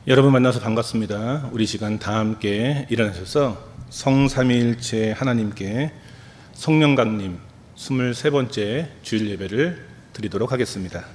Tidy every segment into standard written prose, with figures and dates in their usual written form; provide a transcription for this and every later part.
여러분 만나서 반갑습니다. 우리 시간 다 함께 일어나셔서 성삼위일체 하나님께 성령강림 23번째 주일 예배를 드리도록 하겠습니다.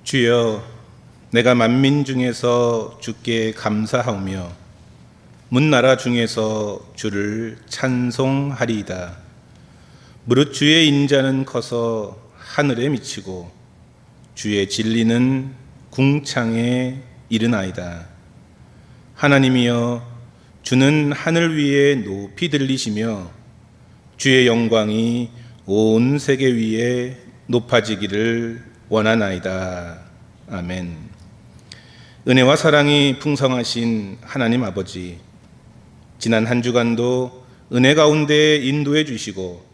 주여, 내가 만민 중에서 주께 감사하오며 문나라 중에서 주를 찬송하리이다. 무릇 주의 인자는 커서 하늘에 미치고 주의 진리는 궁창에 이르나이다. 하나님이여, 주는 하늘 위에 높이 들리시며 주의 영광이 온 세계 위에 높아지기를 원하나이다. 아멘. 은혜와 사랑이 풍성하신 하나님 아버지, 지난 한 주간도 은혜 가운데 인도해 주시고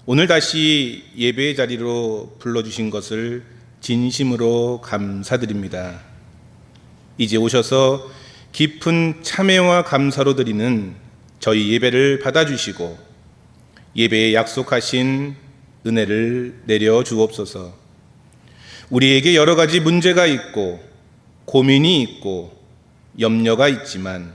오늘 다시 예배의 자리로 불러주신 것을 진심으로 감사드립니다. 이제 오셔서 깊은 참회와 감사로 드리는 저희 예배를 받아주시고 예배에 약속하신 은혜를 내려 주옵소서. 우리에게 여러 가지 문제가 있고 고민이 있고 염려가 있지만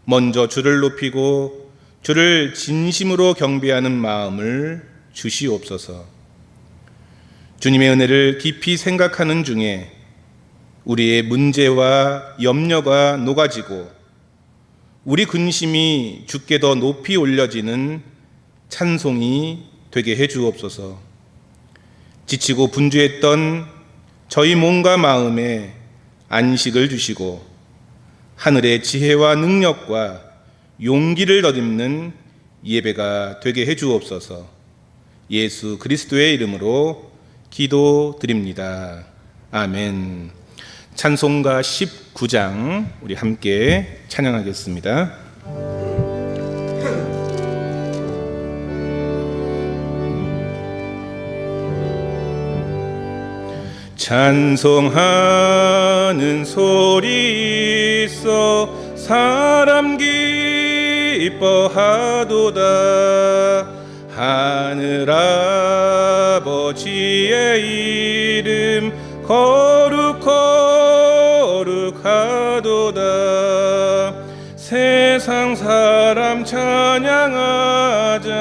먼저 주를 높이고 주를 진심으로 경배하는 마음을 주시옵소서. 주님의 은혜를 깊이 생각하는 중에 우리의 문제와 염려가 녹아지고 우리 근심이 주께 더 높이 올려지는 찬송이 되게 해 주옵소서. 지치고 분주했던 저희 몸과 마음에 안식을 주시고 하늘의 지혜와 능력과 용기를 덧입는 예배가 되게 해 주옵소서. 예수 그리스도의 이름으로 기도드립니다. 아멘. 찬송가 19장 우리 함께 찬양하겠습니다. 찬송하는 소리 있어 사람 기뻐하도다. 하늘 아버지의 이름 거룩하도다. 세상 사람 찬양하자.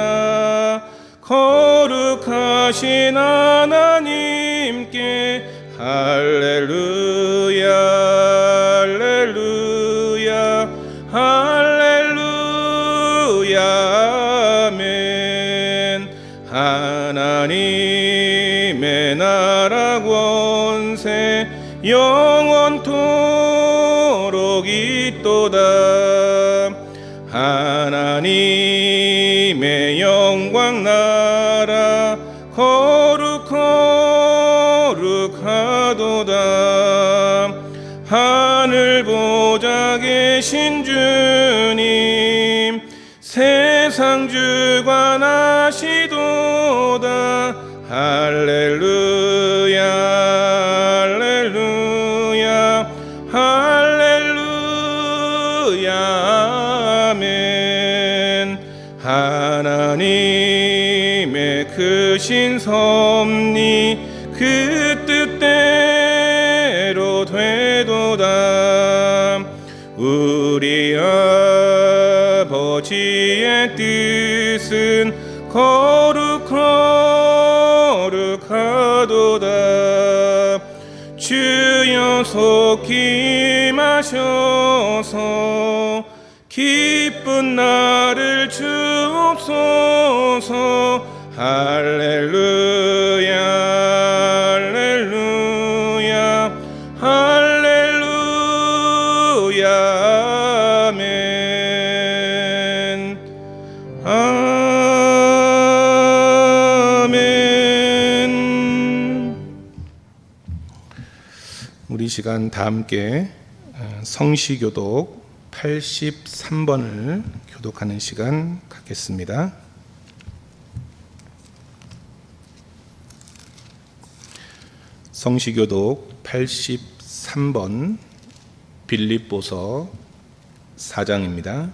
거룩하신 하나님께 할렐루야 할렐루야 할렐루야 아멘. 하나님의 나라 권세 영원토록 있도다. 하나님의 영광 나라 거룩하도다. 하늘 보좌 계신 주님 세상 주관하시도다. 할렐루야 할렐루야 할렐루야 아멘. 하나님의 크신 섭리 그 뜻대로 되도다. 우리 아버지의 뜻은 거룩하도다. 주여 속히 마셔서 기쁜 나를 주옵소서. 할렐루야 할렐루야 할렐루야 아멘. 아멘. 우리 시간 다 함께 성시교독 83번을 교독하는 시간 갖겠습니다. 성시교독 83번 빌립보서 4장입니다.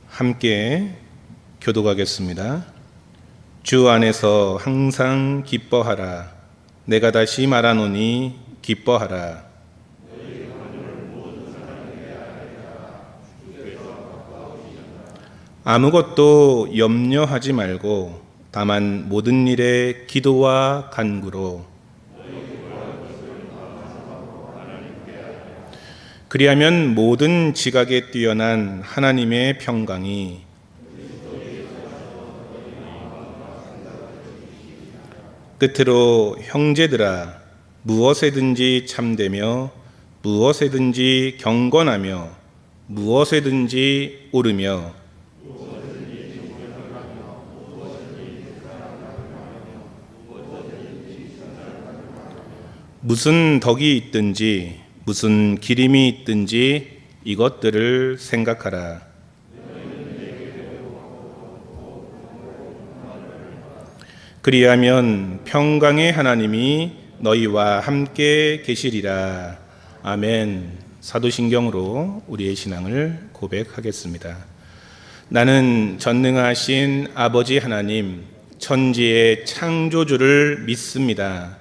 함께 교독하겠습니다. 주 안에서 항상 기뻐하라. 내가 다시 말하노니 기뻐하라. 아무것도 염려하지 말고 다만 모든 일에 기도와 간구로 그리하면 모든 지각에 뛰어난 하나님의 평강이 끝으로 형제들아 무엇에든지 참되며 무엇에든지 경건하며 무엇에든지 옳으며 무슨 덕이 있든지 무슨 기림이 있든지 이것들을 생각하라. 그리하면 평강의 하나님이 너희와 함께 계시리라. 아멘. 사도신경으로 우리의 신앙을 고백하겠습니다. 나는 전능하신 아버지 하나님, 천지의 창조주를 믿습니다.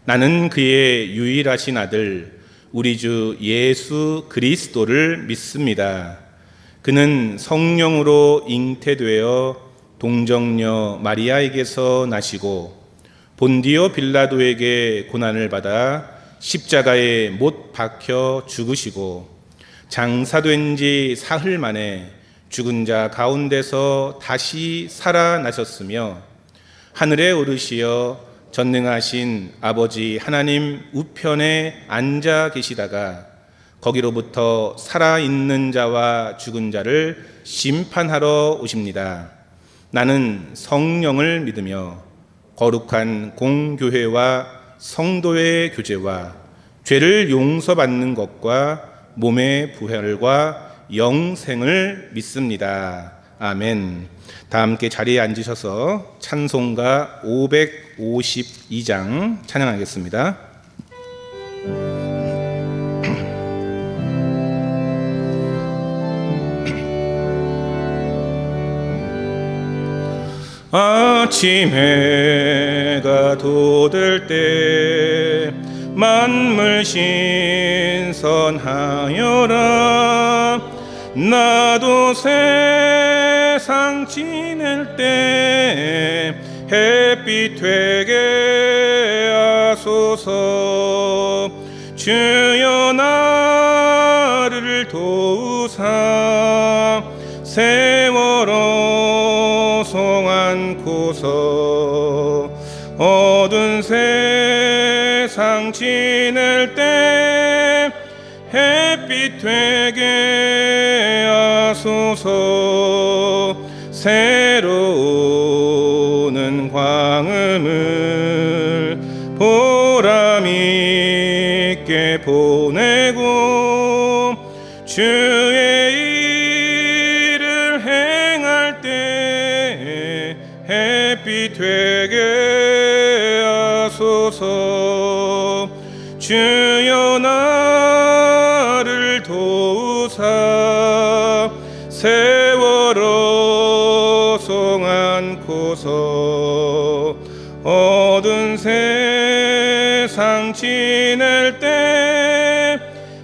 나는 그의 유일하신 아들, 우리 주 예수 그리스도를 믿습니다. 그는 성령으로 잉태되어 동정녀 마리아에게서 나시고 본디오 빌라도에게 고난을 받아 십자가에 못 박혀 죽으시고 장사된 지 사흘 만에 죽은 자 가운데서 다시 살아나셨으며 하늘에 오르시어 전능하신 아버지 하나님 우편에 앉아 계시다가 거기로부터 살아있는 자와 죽은 자를 심판하러 오십니다. 나는 성령을 믿으며 거룩한 공교회와 성도의 교제와 죄를 용서받는 것과 몸의 부활과 영생을 믿습니다. 아멘. 다 함께 자리에 앉으셔서 찬송가 552장 찬양하겠습니다. 아침 해가 돋을 때 만물 신선하여라. 나도 세상 지낼 때 햇빛 되게 하소서. 주여 나를 도우사 세월호 송 안고서 어두운 세상 지낼 때 햇빛 되게 하소서. 새로 오는 광음을 보람 있게 보내고 주의 일을 행할 때 햇빛 되게 하소서. 주여 나를 도우사 세월호 송 안고서 어두운 세상 지낼 때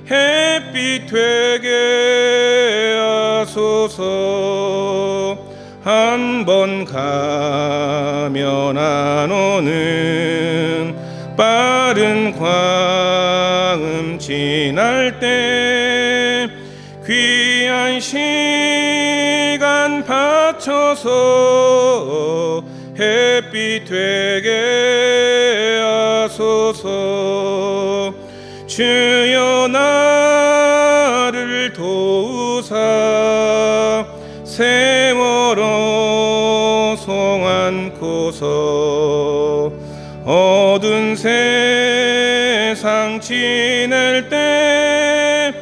햇빛 되게 하소서. 한 번 가면 안 오는 빠른 광음 지날 때 귀한 시간 바쳐서 햇빛 되게 하소서. 주여 나를 도우사 세월호 송 안고서 어두운 세상 세상 지낼 때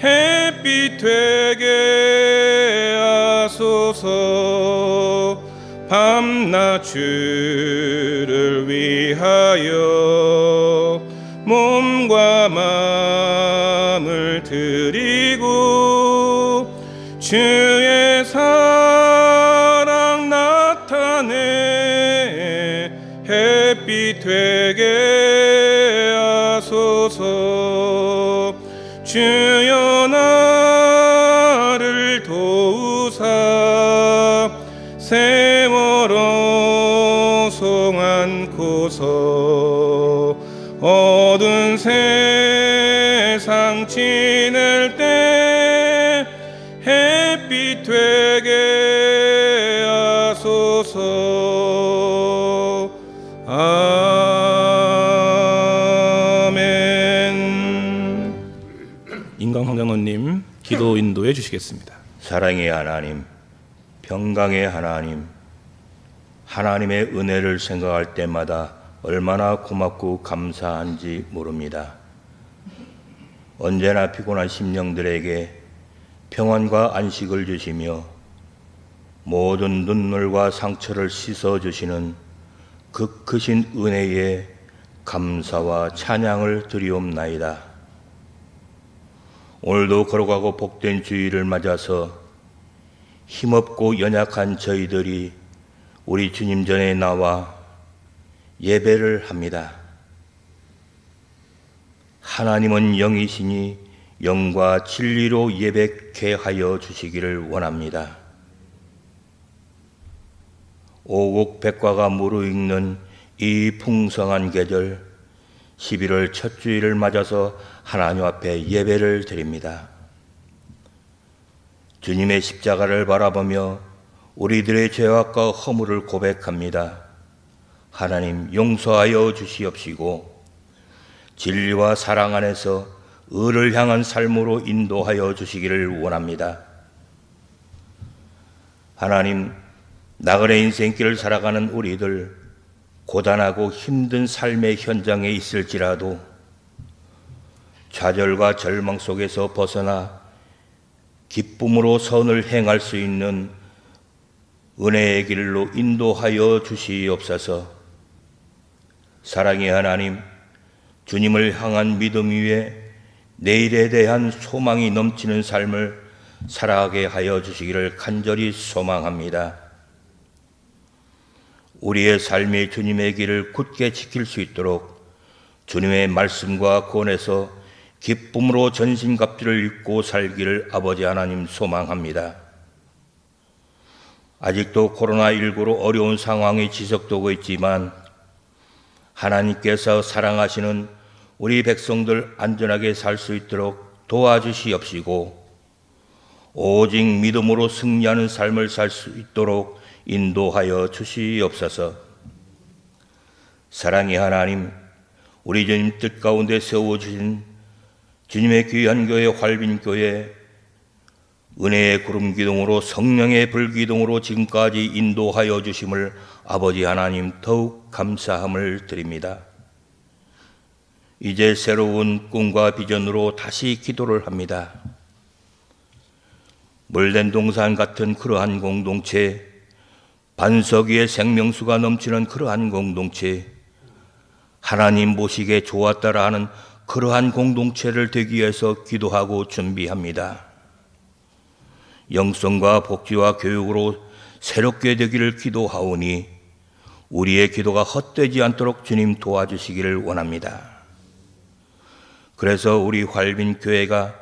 햇빛 되게 하소서. 밤낮 주를 위하여 몸과 마음을 드리고 주의 사랑 나타내 햇빛 되게 하소서. 주여 나를 도우사 세월호 송 안고서 어두운 세상 지낼 때 햇빛 되게 하소서. 아멘. 인강황장로님 기도 인도해 주시겠습니다. 사랑의 하나님, 평강의 하나님, 하나님의 은혜를 생각할 때마다 얼마나 고맙고 감사한지 모릅니다. 언제나 피곤한 심령들에게 평안과 안식을 주시며 모든 눈물과 상처를 씻어주시는 그 크신 은혜에 감사와 찬양을 드리옵나이다. 오늘도 걸어가고 복된 주일을 맞아서 힘없고 연약한 저희들이 우리 주님 전에 나와 예배를 합니다. 하나님은 영이시니 영과 진리로 예배케 하여 주시기를 원합니다. 오곡백과가 무르익는 이 풍성한 계절 11월 첫 주일을 맞아서 하나님 앞에 예배를 드립니다. 주님의 십자가를 바라보며 우리들의 죄악과 허물을 고백합니다. 하나님 용서하여 주시옵시고 진리와 사랑 안에서 의를 향한 삶으로 인도하여 주시기를 원합니다. 하나님, 나그네 인생길을 살아가는 우리들 고단하고 힘든 삶의 현장에 있을지라도 좌절과 절망 속에서 벗어나 기쁨으로 선을 행할 수 있는 은혜의 길로 인도하여 주시옵소서. 사랑의 하나님, 주님을 향한 믿음 위에 내일에 대한 소망이 넘치는 삶을 살아가게 하여 주시기를 간절히 소망합니다. 우리의 삶이 주님의 길을 굳게 지킬 수 있도록 주님의 말씀과 구원에서 기쁨으로 전신갑주를 입고 살기를 아버지 하나님 소망합니다. 아직도 코로나19로 어려운 상황이 지속되고 있지만 하나님께서 사랑하시는 우리 백성들 안전하게 살 수 있도록 도와주시옵시고 오직 믿음으로 승리하는 삶을 살 수 있도록 인도하여 주시옵소서. 사랑의 하나님, 우리 주님 뜻 가운데 세워주신 주님의 귀한 교회 활빈교회 은혜의 구름 기둥으로 성령의 불기둥으로 지금까지 인도하여 주심을 아버지 하나님 더욱 감사함을 드립니다. 이제 새로운 꿈과 비전으로 다시 기도를 합니다. 물된 동산 같은 그러한 공동체, 반석 위에 생명수가 넘치는 그러한 공동체, 하나님 보시기에 좋았다라 하는 그러한 공동체를 되기 위해서 기도하고 준비합니다. 영성과 복지와 교육으로 새롭게 되기를 기도하오니 우리의 기도가 헛되지 않도록 주님 도와주시기를 원합니다. 그래서 우리 활빈교회가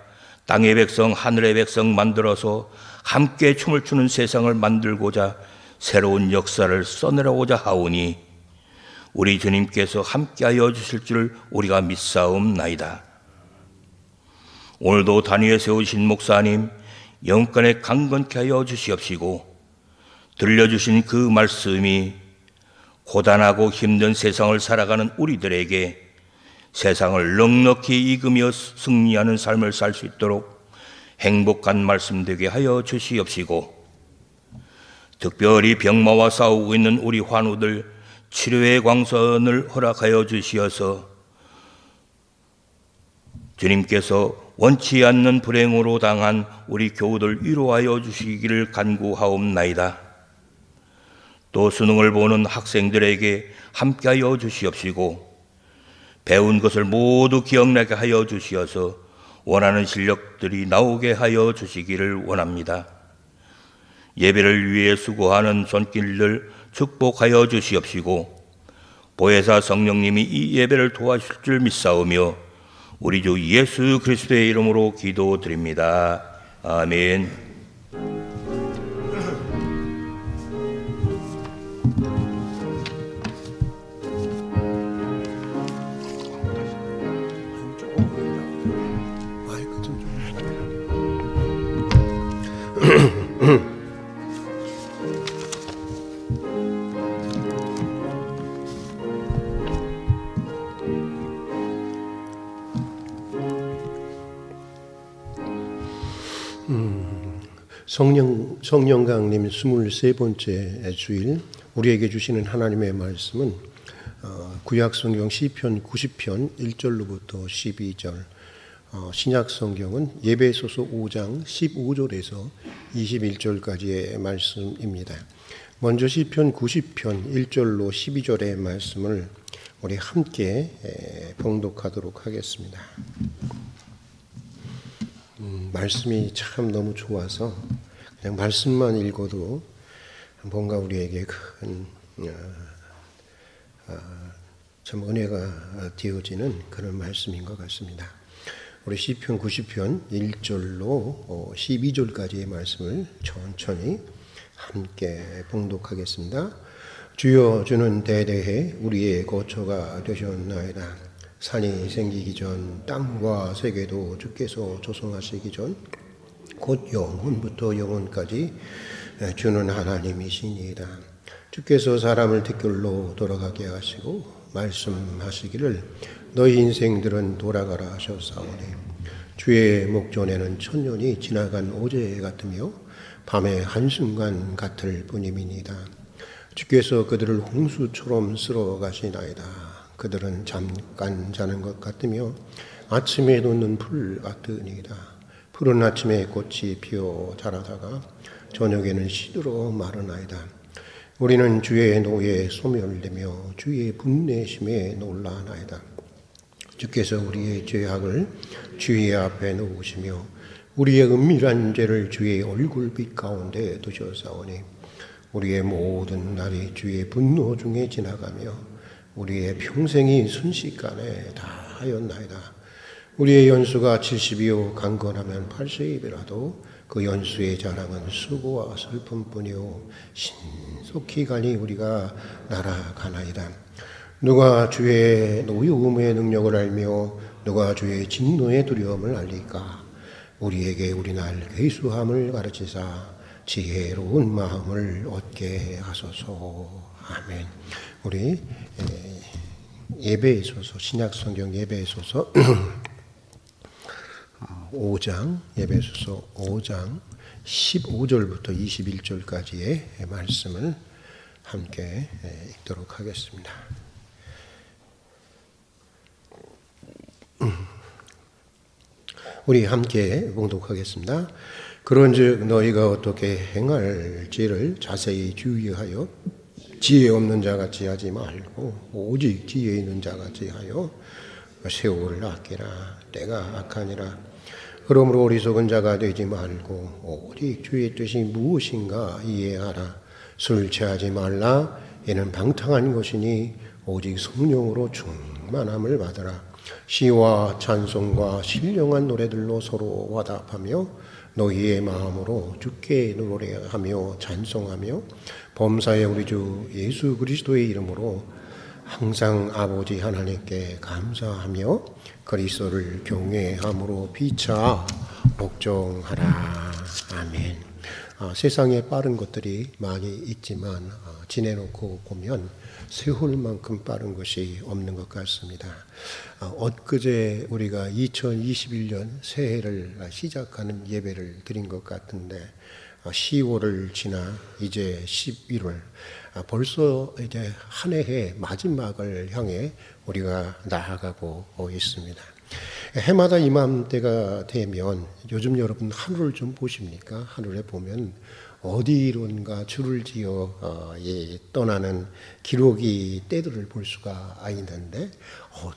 땅의 백성 하늘의 백성 만들어서 함께 춤을 추는 세상을 만들고자 새로운 역사를 써내려고자 하오니 우리 주님께서 함께하여 주실 줄 우리가 믿사옵나이다. 오늘도 단위에 세우신 목사님 영권에 강건케 하여 주시옵시고 들려주신 그 말씀이 고단하고 힘든 세상을 살아가는 우리들에게 세상을 넉넉히 이기며 승리하는 삶을 살 수 있도록 행복한 말씀 되게 하여 주시옵시고 특별히 병마와 싸우고 있는 우리 환우들 치료의 광선을 허락하여 주시어서 주님께서 원치 않는 불행으로 당한 우리 교우들 위로하여 주시기를 간구하옵나이다. 또 수능을 보는 학생들에게 함께하여 주시옵시고 배운 것을 모두 기억나게 하여 주시어서 원하는 실력들이 나오게 하여 주시기를 원합니다. 예배를 위해 수고하는 손길들 축복하여 주시옵시고 보혜사 성령님이 이 예배를 도와주실 줄 믿사오며 우리 주 예수 그리스도의 이름으로 기도드립니다. 아멘. 성령 강림 23번째 주일 우리에게 주시는 하나님의 말씀은 구약 성경 시편 90편 1절로부터 12절, 신약 성경은 예배소서 5장 15절에서 21절까지의 말씀입니다. 먼저 시편 90편 1절로 12절의 말씀을 우리 함께 봉독하도록 하겠습니다. 말씀이 참 너무 좋아서 그냥 말씀만 읽어도 뭔가 우리에게 큰 참 은혜가 되어지는 그런 말씀인 것 같습니다. 우리 시편 90편 1절로 12절까지의 말씀을 천천히 함께 봉독하겠습니다. 주여, 주는 대대해 우리의 거처가 되셨나이다. 산이 생기기 전 땅과 세계도 주께서 조성하시기 전 곧 영원부터 영원까지 주는 하나님이시니이다. 주께서 사람을 댓글로 돌아가게 하시고 말씀하시기를 너희 인생들은 돌아가라 하셨사오니 주의 목전에는 천년이 지나간 어제 같으며 밤의 한순간 같을 뿐임이니이다. 주께서 그들을 홍수처럼 쓸어 가시나이다. 그들은 잠깐 자는 것 같으며 아침에 돋는 풀 같으니이다. 푸른 아침에 꽃이 피어 자라다가 저녁에는 시들어 마르나이다. 우리는 주의 노에 소멸되며 주의 분내심에 놀라나이다. 주께서 우리의 죄악을 주의 앞에 놓으시며 우리의 은밀한 죄를 주의 얼굴빛 가운데 두셨사오니 우리의 모든 날이 주의 분노 중에 지나가며 우리의 평생이 순식간에 다하였나이다. 우리의 연수가 70이요 강건하면 80이라도 그 연수의 자랑은 수고와 슬픔뿐이요 신속히 가니 우리가 날아가나이다. 누가 주의 노여움의 능력을 알며 누가 주의 진노의 두려움을 알리까? 우리에게 우리날 괴수함을 가르치사 지혜로운 마음을 얻게 하소서. 아멘. 우리 예배소서, 신약성경 예배소서 5장, 예배소서 5장 15절부터 21절까지의 말씀을 함께 읽도록 하겠습니다. 우리 함께 봉독하겠습니다. 그런즉 너희가 어떻게 행할지를 자세히 주의하여 지혜 없는 자같이 하지 말고 오직 지혜 있는 자같이 하여 세월을 아끼라. 때가 악하니라. 그러므로 어리석은 자가 되지 말고 오직 주의 뜻이 무엇인가 이해하라. 술 취하지 말라. 이는 방탕한 것이니 오직 성령으로 충만함을 받으라. 시와 찬송과 신령한 노래들로 서로 화답하며 너희의 마음으로 주께 노래하며 찬송하며 범사의 우리 주 예수 그리스도의 이름으로 항상 아버지 하나님께 감사하며 그리스도를 경외함으로 피차 복종하라. 아멘. 세상에 빠른 것들이 많이 있지만 지내놓고 보면 세월만큼 빠른 것이 없는 것 같습니다. 엊그제 우리가 2021년 새해를 시작하는 예배를 드린 것 같은데 10월을 지나 이제 11월, 벌써 이제 한 해의 마지막을 향해 우리가 나아가고 있습니다. 해마다 이맘때가 되면 요즘 여러분 하늘을 좀 보십니까? 하늘에 보면 어디론가 줄을 지어 떠나는 기러기 떼들을 볼 수가 있는데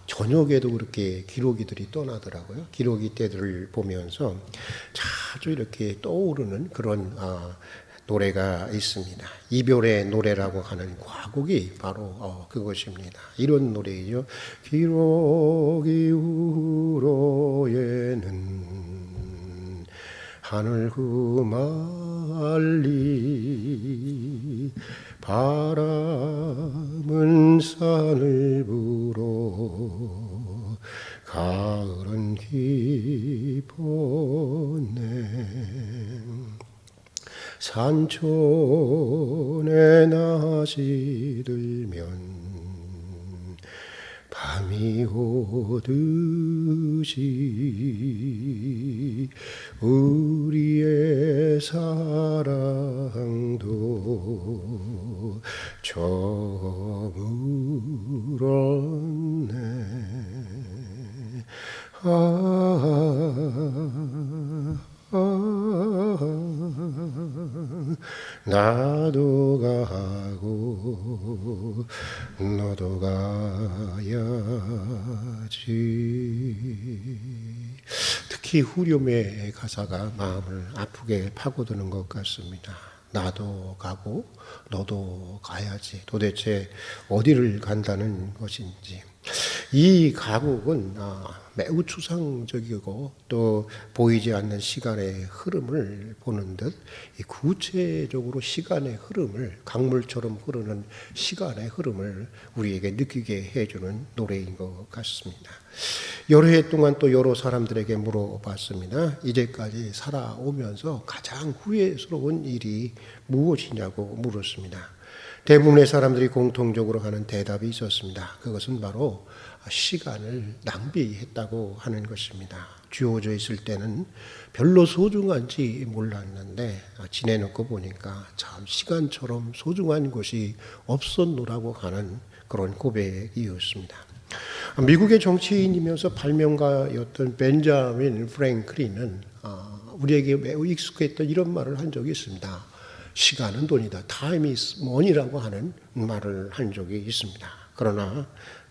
저녁에도 그렇게 기러기들이 떠나더라고요. 기러기 떼들을 보면서 자주 이렇게 떠오르는 그런 노래가 있습니다. 이별의 노래라고 하는 과곡이 바로 그것입니다. 이런 노래이죠. 기러기 우로에는 하늘 휘말리 바람은 산을 불어 가을은 깊었네 산촌에 낮이 들면 밤이 오듯이 우리의 사랑도 저물었네 나도 가고 너도 가야지. 특히 후렴의 가사가 마음을 아프게 파고드는 것 같습니다. 나도 가고 너도 가야지. 도대체 어디를 간다는 것인지. 이 가곡은 매우 추상적이고 또 보이지 않는 시간의 흐름을 보는 듯 구체적으로 시간의 흐름을 강물처럼 흐르는 시간의 흐름을 우리에게 느끼게 해주는 노래인 것 같습니다. 여러 해 동안 또 여러 사람들에게 물어봤습니다. 이제까지 살아오면서 가장 후회스러운 일이 무엇이냐고 물었습니다. 대부분의 사람들이 공통적으로 하는 대답이 있었습니다. 그것은 바로 시간을 낭비했다고 하는 것입니다. 주어져 있을 때는 별로 소중한지 몰랐는데 지내놓고 보니까 참 시간처럼 소중한 것이 없었노라고 하는 그런 고백이었습니다. 미국의 정치인이면서 발명가였던 벤자민 프랭클린은 우리에게 매우 익숙했던 이런 말을 한 적이 있습니다. 시간은 돈이다. Time is money라고 하는 말을 한 적이 있습니다. 그러나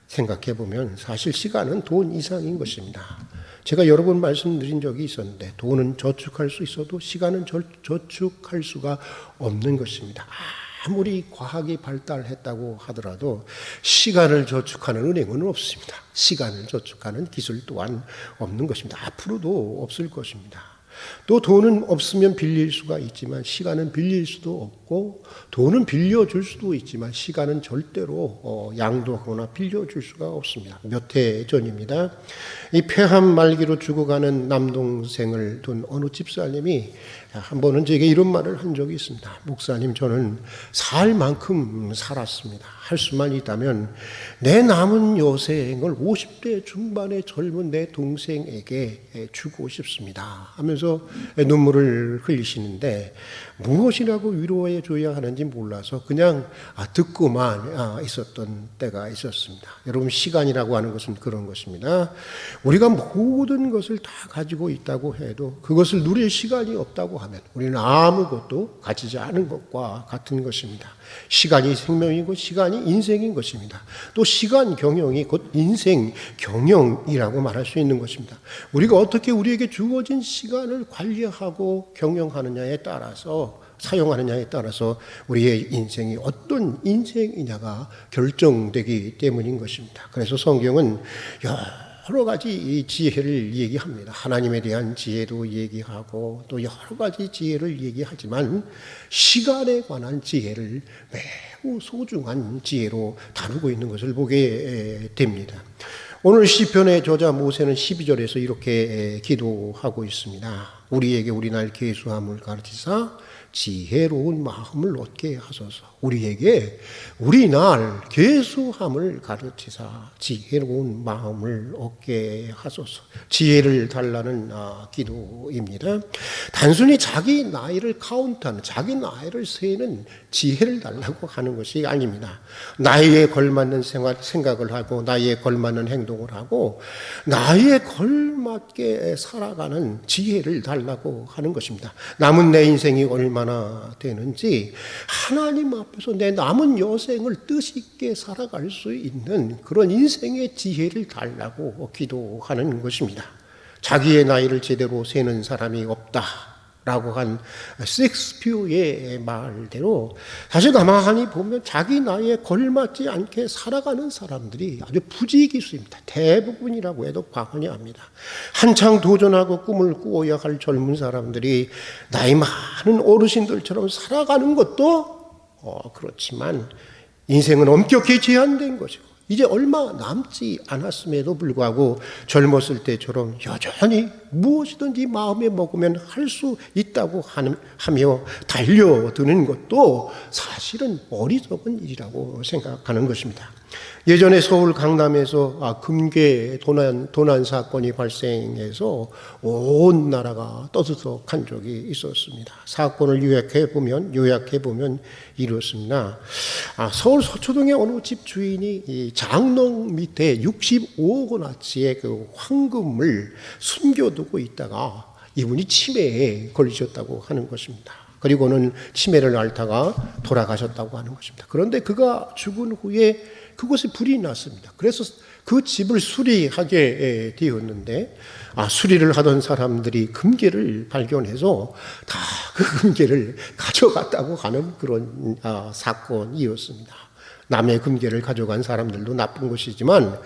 생각해 보면 사실 시간은 돈 이상인 것입니다. 제가 여러 번 말씀드린 적이 있었는데 돈은 저축할 수 있어도 시간은 저축할 수가 없는 것입니다. 아무리 과학이 발달했다고 하더라도 시간을 저축하는 은행은 없습니다. 시간을 저축하는 기술 또한 없는 것입니다. 앞으로도 없을 것입니다. 또 돈은 없으면 빌릴 수가 있지만 시간은 빌릴 수도 없고 돈은 빌려줄 수도 있지만 시간은 절대로 양도하거나 빌려줄 수가 없습니다. 몇 해 전입니다. 이 폐암 말기로 죽어가는 남동생을 둔 어느 집사님이 한 번은 제게 이런 말을 한 적이 있습니다. 목사님, 저는 살 만큼 살았습니다. 할 수만 있다면 내 남은 여생을 50대 중반의 젊은 내 동생에게 주고 싶습니다 하면서 눈물을 흘리시는데 무엇이라고 위로해 줘야 하는지 몰라서 그냥 듣고만 있었던 때가 있었습니다. 여러분, 시간이라고 하는 것은 그런 것입니다. 우리가 모든 것을 다 가지고 있다고 해도 그것을 누릴 시간이 없다고 하면 우리는 아무것도 가지지 않은 것과 같은 것입니다. 시간이 생명이고 시간이 인생인 것입니다. 또 시간 경영이 곧 인생 경영이라고 말할 수 있는 것입니다. 우리가 어떻게 우리에게 주어진 시간을 관리하고 경영하느냐에 따라서 사용하느냐에 따라서 우리의 인생이 어떤 인생이냐가 결정되기 때문인 것입니다. 그래서 성경은 여러 가지 지혜를 얘기합니다. 하나님에 대한 지혜도 얘기하고 또 여러 가지 지혜를 얘기하지만 시간에 관한 지혜를 매우 소중한 지혜로 다루고 있는 것을 보게 됩니다. 오늘 시편의 저자 모세는 12절에서 이렇게 기도하고 있습니다. 우리에게 우리 날 계수함을 가르치사 지혜로운 마음을 얻게 하소서. 우리에게 우리날 계수함을 가르치사 지혜로운 마음을 얻게 하소서. 지혜를 달라는 기도입니다. 단순히 자기 나이를 카운트하는, 자기 나이를 세는 지혜를 달라고 하는 것이 아닙니다. 나이에 걸맞는 생각을 하고 나이에 걸맞는 행동을 하고 나이에 걸맞게 살아가는 지혜를 달라고 하는 것입니다. 남은 내 인생이 얼마나 되는지 하나님 앞에서 내 남은 여생을 뜻 있게 살아갈 수 있는 그런 인생의 지혜를 달라고 기도하는 것입니다. 자기의 나이를 제대로 세는 사람이 없다라고 한 셰익스피어의 말대로 사실 가만히 보면 자기 나이에 걸맞지 않게 살아가는 사람들이 아주 부지기수입니다. 대부분이라고 해도 과언이 아닙니다. 한창 도전하고 꿈을 꾸어야 할 젊은 사람들이 나이 많은 어르신들처럼 살아가는 것도 그렇지만 인생은 엄격히 제한된 것이고 이제 얼마 남지 않았음에도 불구하고 젊었을 때처럼 여전히 무엇이든지 마음에 먹으면 할 수 있다고 하며 달려드는 것도 사실은 어리석은 일이라고 생각하는 것입니다. 예전에 서울 강남에서 금괴 도난 사건이 발생해서 온 나라가 떠들썩한 적이 있었습니다. 사건을 요약해 보면 이렇습니다. 서울 서초동의 어느 집 주인이 이 장롱 밑에 65억 원어치의 그 황금을 숨겨두고 있다가 이분이 치매에 걸리셨다고 하는 것입니다. 그리고는 치매를 앓다가 돌아가셨다고 하는 것입니다. 그런데 그가 죽은 후에 그곳에 불이 났습니다. 그래서 그 집을 수리하게 되었는데 수리를 하던 사람들이 금괴를 발견해서 다 그 금괴를 가져갔다고 하는 그런 사건이었습니다. 남의 금괴를 가져간 사람들도 나쁜 것이지만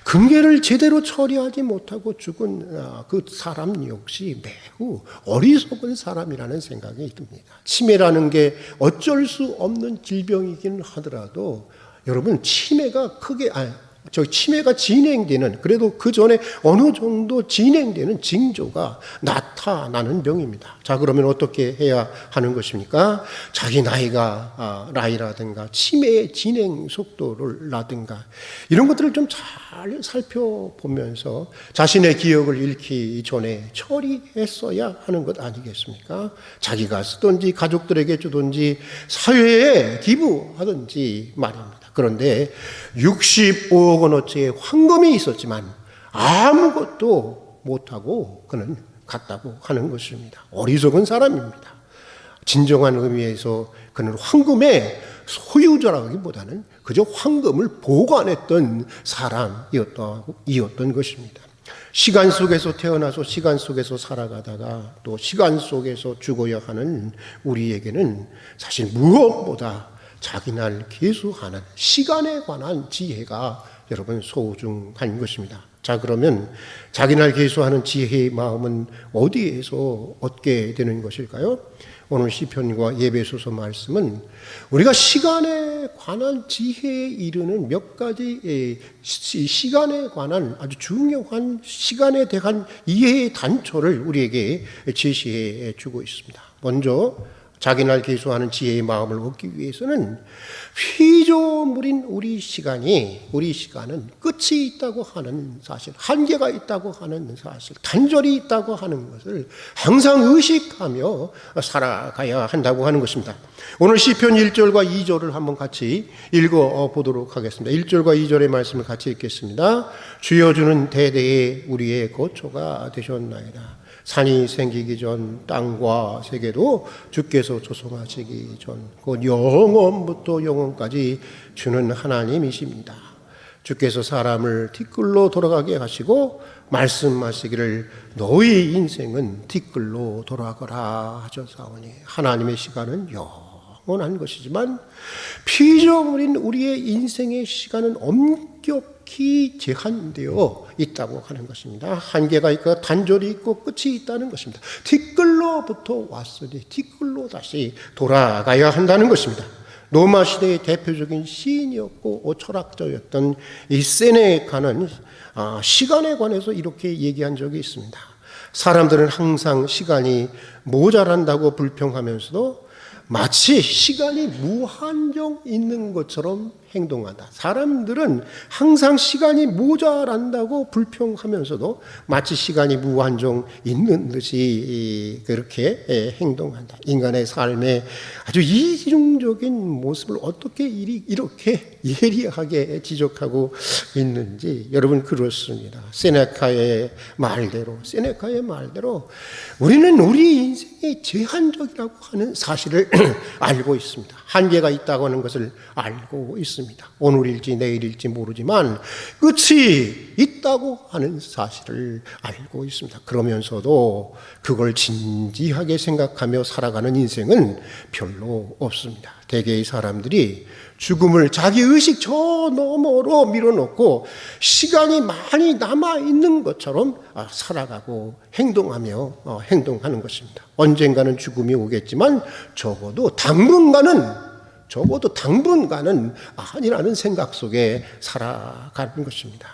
금괴를 제대로 처리하지 못하고 죽은 그 사람 역시 매우 어리석은 사람이라는 생각이 듭니다. 치매라는 게 어쩔 수 없는 질병이긴 하더라도 여러분 치매가 진행되는, 그래도 그 전에 어느 정도 진행되는 징조가 나타나는 병입니다. 자, 그러면 어떻게 해야 하는 것입니까? 자기 나이라든가 치매의 진행 속도라든가 이런 것들을 좀 잘 살펴보면서 자신의 기억을 잃기 전에 처리했어야 하는 것 아니겠습니까? 자기가 쓰든지 가족들에게 주든지 사회에 기부하든지 말입니다. 그런데 65억 원어치의 황금이 있었지만 아무것도 못하고 그는 갔다고 하는 것입니다. 어리석은 사람입니다. 진정한 의미에서 그는 황금의 소유자라기보다는 그저 황금을 보관했던 사람이었던 것입니다. 시간 속에서 태어나서 시간 속에서 살아가다가 또 시간 속에서 죽어야 하는 우리에게는 사실 무엇보다 자기 날 계수하는 시간에 관한 지혜가 여러분 소중한 것입니다. 자, 그러면 자기 날 계수하는 지혜의 마음은 어디에서 얻게 되는 것일까요? 오늘 시편과 예배소서 말씀은 우리가 시간에 관한 지혜에 이르는 몇 가지 시간에 관한 아주 중요한 시간에 대한 이해의 단초를 우리에게 제시해 주고 있습니다. 먼저 자기 날 계수하는 지혜의 마음을 얻기 위해서는 피조물인 우리 시간은 끝이 있다고 하는 사실, 한계가 있다고 하는 사실, 단절이 있다고 하는 것을 항상 의식하며 살아가야 한다고 하는 것입니다. 오늘 시편 1절과 2절을 한번 같이 읽어보도록 하겠습니다. 1절과 2절의 말씀을 같이 읽겠습니다. 주여 주는 대대에 우리의 거처가 되셨나이다. 산이 생기기 전 땅과 세계도 주께서 조성하시기 전 곧 영원부터 영원까지 주는 하나님이십니다. 주께서 사람을 티끌로 돌아가게 하시고 말씀하시기를 너희 인생은 티끌로 돌아가라 하셨사오니 하나님의 시간은 영원한 것이지만 피조물인 우리의 인생의 시간은 엄격히 제한되어 있다고 하는 것입니다. 한계가 있고 단절이 있고 끝이 있다는 것입니다. 티끌로부터 왔으니 티끌로 다시 돌아가야 한다는 것입니다. 로마 시대의 대표적인 시인이었고 철학자였던 이 세네카는 시간에 관해서 이렇게 얘기한 적이 있습니다. 사람들은 항상 시간이 모자란다고 불평하면서도 마치 시간이 무한정 있는 것처럼 행동한다. 사람들은 항상 시간이 모자란다고 불평하면서도 마치 시간이 무한정 있는 듯이 그렇게 행동한다. 인간의 삶의 아주 이중적인 모습을 어떻게 이렇게 예리하게 지적하고 있는지 여러분 그렇습니다. 세네카의 말대로 우리는 우리 인생이 제한적이라고 하는 사실을 알고 있습니다. 한계가 있다고 하는 것을 알고 있습니다. 오늘일지 내일일지 모르지만 끝이 있다고 하는 사실을 알고 있습니다. 그러면서도 그걸 진지하게 생각하며 살아가는 인생은 별로 없습니다. 대개의 사람들이 죽음을 자기 의식 저 너머로 밀어놓고 시간이 많이 남아있는 것처럼 살아가고 행동하는 것입니다. 언젠가는 죽음이 오겠지만 적어도 당분간은 아니라는 생각 속에 살아가는 것입니다.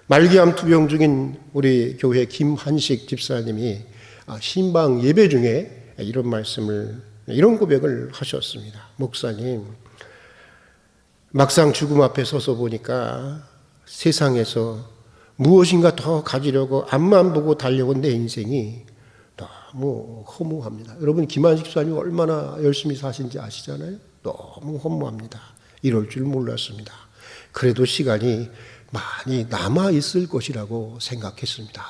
말기암 투병 중인 우리 교회 김한식 집사님이 신방 예배 중에 이런 고백을 하셨습니다. 목사님, 막상 죽음 앞에 서서 보니까 세상에서 무엇인가 더 가지려고 앞만 보고 달려온 내 인생이 너무 허무합니다. 여러분 김한식 집사님 얼마나 열심히 사신지 아시잖아요. 너무 허무합니다. 이럴 줄 몰랐습니다. 그래도 시간이 많이 남아있을 것이라고 생각했습니다.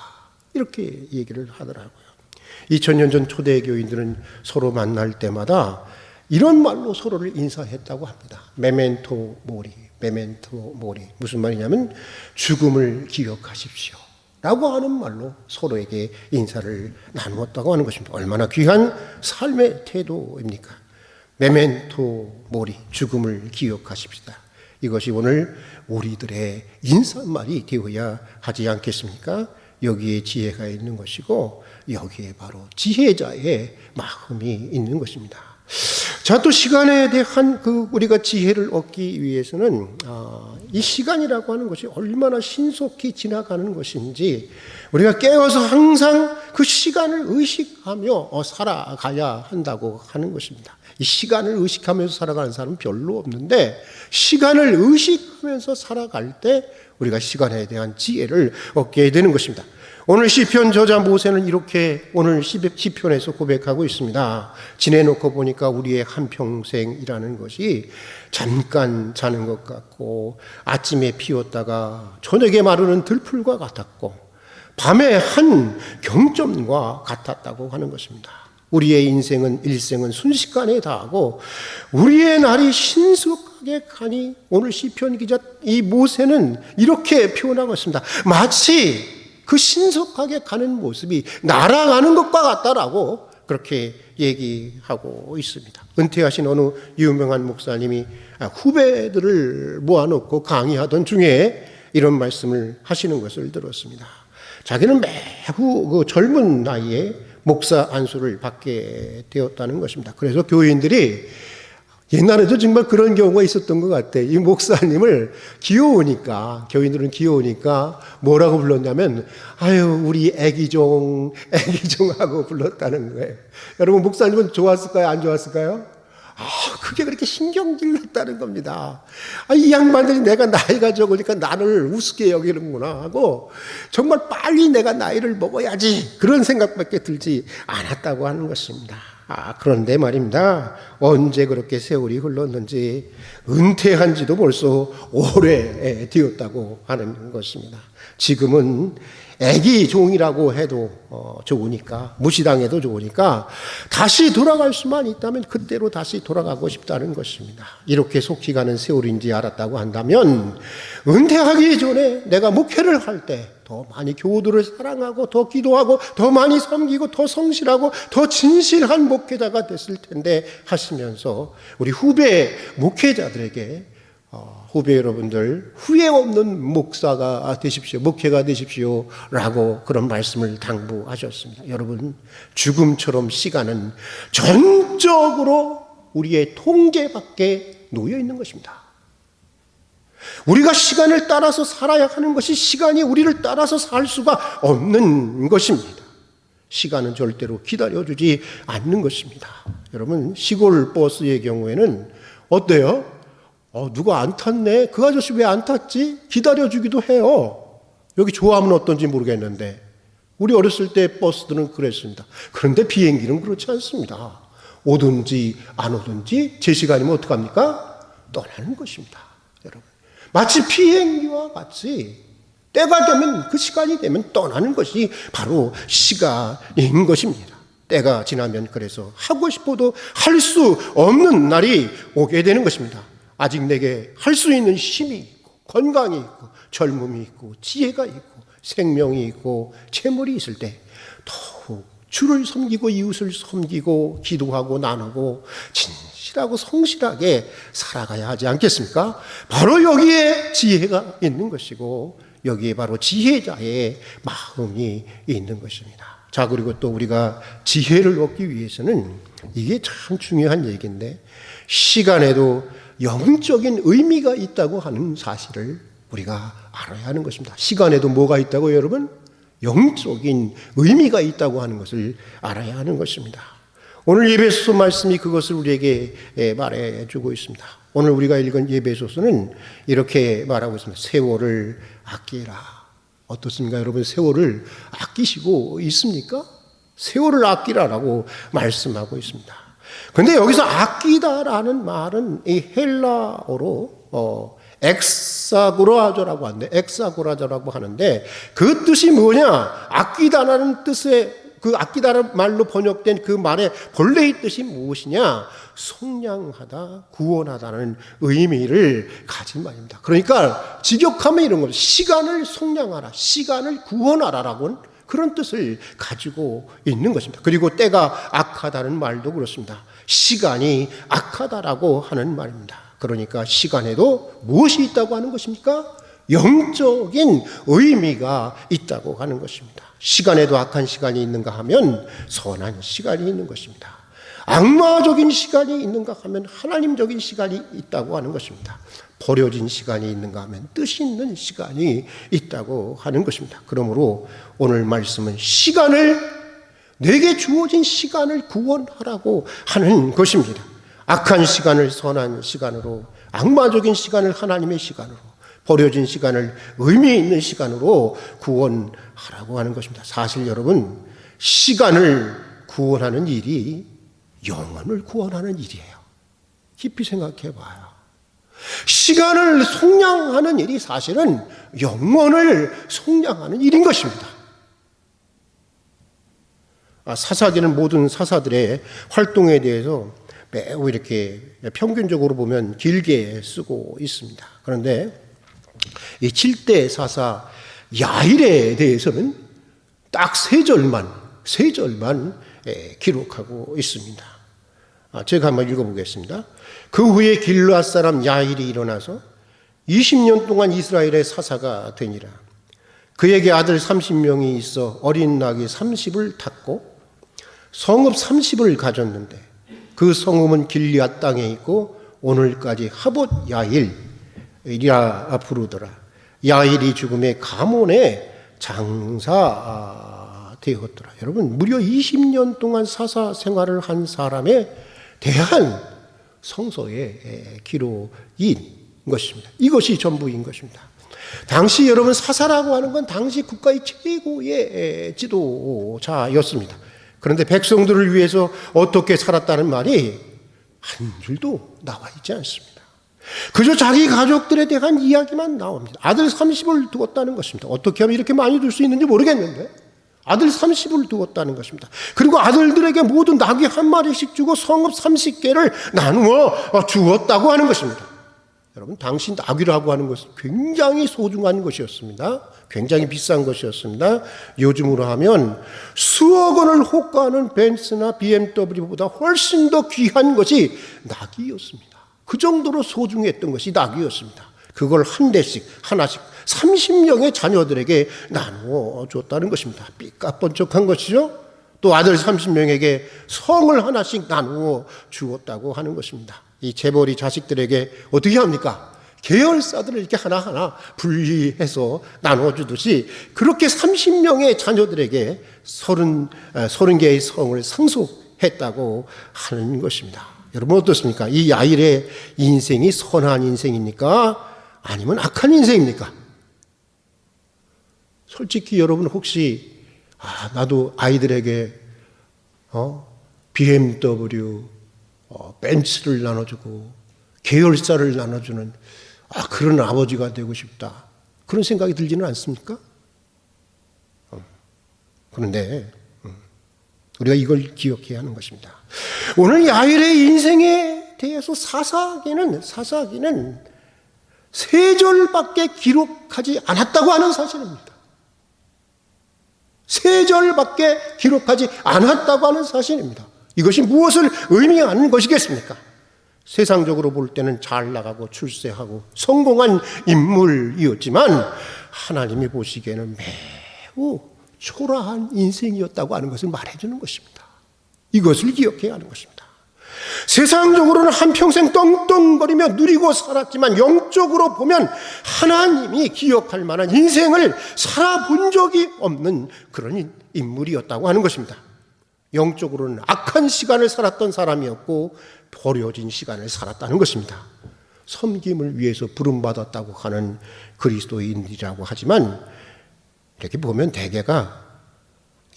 이렇게 얘기를 하더라고요. 2000년 전 초대교인들은 서로 만날 때마다 이런 말로 서로를 인사했다고 합니다. 메멘토 모리. 무슨 말이냐면 죽음을 기억하십시오 라고 하는 말로 서로에게 인사를 나누었다고 하는 것입니다. 얼마나 귀한 삶의 태도입니까? 메멘토 모리, 죽음을 기억하십시다. 이것이 오늘 우리들의 인사말이 되어야 하지 않겠습니까? 여기에 지혜가 있는 것이고 여기에 바로 지혜자의 마음이 있는 것입니다. 자, 또 시간에 대한 우리가 지혜를 얻기 위해서는 이 시간이라고 하는 것이 얼마나 신속히 지나가는 것인지 우리가 깨어서 항상 그 시간을 의식하며 살아가야 한다고 하는 것입니다. 이 시간을 의식하면서 살아가는 사람은 별로 없는데 시간을 의식하면서 살아갈 때 우리가 시간에 대한 지혜를 얻게 되는 것입니다. 오늘 시편 저자 모세는 이렇게 오늘 시편에서 고백하고 있습니다. 지내놓고 보니까 우리의 한평생이라는 것이 잠깐 자는 것 같고 아침에 피었다가 저녁에 마르는 들풀과 같았고 밤의 한 경점과 같았다고 하는 것입니다. 우리의 일생은 순식간에 다하고 우리의 날이 신속하게 가니 오늘 시편 기자 이 모세는 이렇게 표현하고 있습니다. 마치 그 신속하게 가는 모습이 날아가는 것과 같다라고 그렇게 얘기하고 있습니다. 은퇴하신 어느 유명한 목사님이 후배들을 모아놓고 강의하던 중에 이런 말씀을 하시는 것을 들었습니다. 자기는 매우 젊은 나이에 목사 안수를 받게 되었다는 것입니다. 그래서 교인들이 옛날에도 정말 그런 경우가 있었던 것 같아요. 이 목사님을 교인들은 귀여우니까 뭐라고 불렀냐면 아유 우리 애기종하고 불렀다는 거예요. 여러분 목사님은 좋았을까요? 안 좋았을까요? 그게 그렇게 신경질났다는 겁니다. 이 양반들이 내가 나이가 적으니까 나를 우습게 여기는구나 하고 정말 빨리 내가 나이를 먹어야지 그런 생각밖에 들지 않았다고 하는 것입니다. 그런데 말입니다. 언제 그렇게 세월이 흘렀는지 은퇴한 지도 벌써 오래 되었다고 하는 것입니다. 지금은 애기 종이라고 해도 좋으니까 무시당해도 좋으니까 다시 돌아갈 수만 있다면 그때로 다시 돌아가고 싶다는 것입니다. 이렇게 속히 가는 세월인지 알았다고 한다면 은퇴하기 전에 내가 목회를 할 때 더 많이 교우들을 사랑하고 더 기도하고 더 많이 섬기고 더 성실하고 더 진실한 목회자가 됐을 텐데 하시면서 우리 후배 목회자들에게 후배 여러분들 후회 없는 목사가 되십시오. 목회가 되십시오. 라고 그런 말씀을 당부하셨습니다. 여러분 죽음처럼 시간은 전적으로 우리의 통제 밖에 놓여 있는 것입니다. 우리가 시간을 따라서 살아야 하는 것이 시간이 우리를 따라서 살 수가 없는 것입니다. 시간은 절대로 기다려주지 않는 것입니다. 여러분, 시골 버스의 경우에는 어때요? 누가 안 탔네? 그 아저씨 왜 안 탔지? 기다려주기도 해요. 여기 조함은 어떤지 모르겠는데 우리 어렸을 때 버스들은 그랬습니다. 그런데 비행기는 그렇지 않습니다. 오든지 안 오든지 제 시간이면 어떡합니까? 떠나는 것입니다. 여러분, 마치 비행기와 같이 때가 되면, 그 시간이 되면 떠나는 것이 바로 시간인 것입니다. 때가 지나면 그래서 하고 싶어도 할 수 없는 날이 오게 되는 것입니다. 아직 내게 할 수 있는 힘이 있고 건강이 있고 젊음이 있고 지혜가 있고 생명이 있고 재물이 있을 때 더욱 주를 섬기고 이웃을 섬기고 기도하고 나누고 진실하고 성실하게 살아가야 하지 않겠습니까? 바로 여기에 지혜가 있는 것이고 여기에 바로 지혜자의 마음이 있는 것입니다. 자, 그리고 또 우리가 지혜를 얻기 위해서는 이게 참 중요한 얘기인데 시간에도 영적인 의미가 있다고 하는 사실을 우리가 알아야 하는 것입니다. 시간에도 뭐가 있다고요, 여러분? 영적인 의미가 있다고 하는 것을 알아야 하는 것입니다. 오늘 예배소서 말씀이 그것을 우리에게 말해주고 있습니다. 오늘 우리가 읽은 예배소서는 이렇게 말하고 있습니다. 세월을 아끼라. 어떻습니까, 여러분? 세월을 아끼시고 있습니까? 세월을 아끼라라고 말씀하고 있습니다. 그런데 여기서 아끼다라는 말은 이 헬라어로 엑사고라저라고 하는데, 엑사고라저라고 하는데 그 뜻이 뭐냐? 아끼다라는 뜻의 그 아끼다라는 말로 번역된 그 말의 본래의 뜻이 무엇이냐? 속량하다, 구원하다는 의미를 가진 말입니다. 그러니까 직역하면 이런 거죠. 시간을 속량하라, 시간을 구원하라라고는 그런 뜻을 가지고 있는 것입니다. 그리고 때가 악하다는 말도 그렇습니다. 시간이 악하다라고 하는 말입니다. 그러니까 시간에도 무엇이 있다고 하는 것입니까? 영적인 의미가 있다고 하는 것입니다. 시간에도 악한 시간이 있는가 하면 선한 시간이 있는 것입니다. 악마적인 시간이 있는가 하면 하나님적인 시간이 있다고 하는 것입니다. 버려진 시간이 있는가 하면 뜻이 있는 시간이 있다고 하는 것입니다. 그러므로 오늘 말씀은 내게 주어진 시간을 구원하라고 하는 것입니다. 악한 시간을 선한 시간으로, 악마적인 시간을 하나님의 시간으로, 버려진 시간을 의미 있는 시간으로 구원하라고 하는 것입니다. 사실 여러분, 시간을 구원하는 일이 영혼을 구원하는 일이에요. 깊이 생각해 봐요. 시간을 속량하는 일이 사실은 영혼을 속량하는 일인 것입니다. 사사기는 모든 사사들의 활동에 대해서 매우 이렇게 평균적으로 보면 길게 쓰고 있습니다. 그런데 이 7대 사사 야일에 대해서는 딱 세 절만 기록하고 있습니다. 제가 한번 읽어보겠습니다. 그 후에 길르앗 사람 야일이 일어나서 20년 동안 이스라엘의 사사가 되니라. 그에게 아들 30명이 있어 어린 낙이 30을 탔고 성읍 30을 가졌는데 그 성읍은 길르앗 땅에 있고 오늘까지 하봇 야일이라 부르더라. 야일이 죽음에 가몬에 장사되었더라. 여러분, 무려 20년 동안 사사 생활을 한 사람에 대한 성서의 기록인 것입니다. 이것이 전부인 것입니다. 당시 여러분, 사사라고 하는 건 당시 국가의 최고의 지도자였습니다. 그런데 백성들을 위해서 어떻게 살았다는 말이 한 줄도 나와 있지 않습니다. 그저 자기 가족들에 대한 이야기만 나옵니다. 아들 30을 두었다는 것입니다. 어떻게 하면 이렇게 많이 둘 수 있는지 모르겠는데 아들 30을 두었다는 것입니다. 그리고 아들들에게 모두 나귀 한 마리씩 주고 성읍 30개를 나누어 주었다고 하는 것입니다. 여러분, 당시 나귀라고 하는 것은 굉장히 소중한 것이었습니다. 굉장히 비싼 것이었습니다. 요즘으로 하면 수억 원을 호가하는 벤츠나 BMW보다 훨씬 더 귀한 것이 나귀였습니다. 그 정도로 소중했던 것이 나귀였습니다. 그걸 한 대씩 하나씩 30명의 자녀들에게 나누어 줬다는 것입니다. 삐까뻔쩍한 것이죠. 또 아들 30명에게 성을 하나씩 나누어 주었다고 하는 것입니다. 이 재벌이 자식들에게 어떻게 합니까? 계열사들을 이렇게 하나하나 분리해서 나눠주듯이 그렇게 30명의 자녀들에게 30개의 성을 상속했다고 하는 것입니다. 여러분 어떻습니까? 이 야일의 인생이 선한 인생입니까? 아니면 악한 인생입니까? 솔직히 여러분 혹시 나도 아이들에게 BMW, 벤츠를 나눠주고 계열사를 나눠주는 그런 아버지가 되고 싶다. 그런 생각이 들지는 않습니까? 그런데 우리가 이걸 기억해야 하는 것입니다. 오늘 야일의 인생에 대해서 사사기는 3절밖에 기록하지 않았다고 하는 사실입니다. 3절밖에 기록하지 않았다고 하는 사실입니다. 이것이 무엇을 의미하는 것이겠습니까? 세상적으로 볼 때는 잘 나가고 출세하고 성공한 인물이었지만 하나님이 보시기에는 매우 초라한 인생이었다고 하는 것을 말해주는 것입니다. 이것을 기억해야 하는 것입니다. 세상적으로는 한평생 떵떵거리며 누리고 살았지만 영적으로 보면 하나님이 기억할 만한 인생을 살아본 적이 없는 그런 인물이었다고 하는 것입니다. 영적으로는 악한 시간을 살았던 사람이었고 버려진 시간을 살았다는 것입니다. 섬김을 위해서 부름받았다고 하는 그리스도인이라고 하지만 이렇게 보면 대개가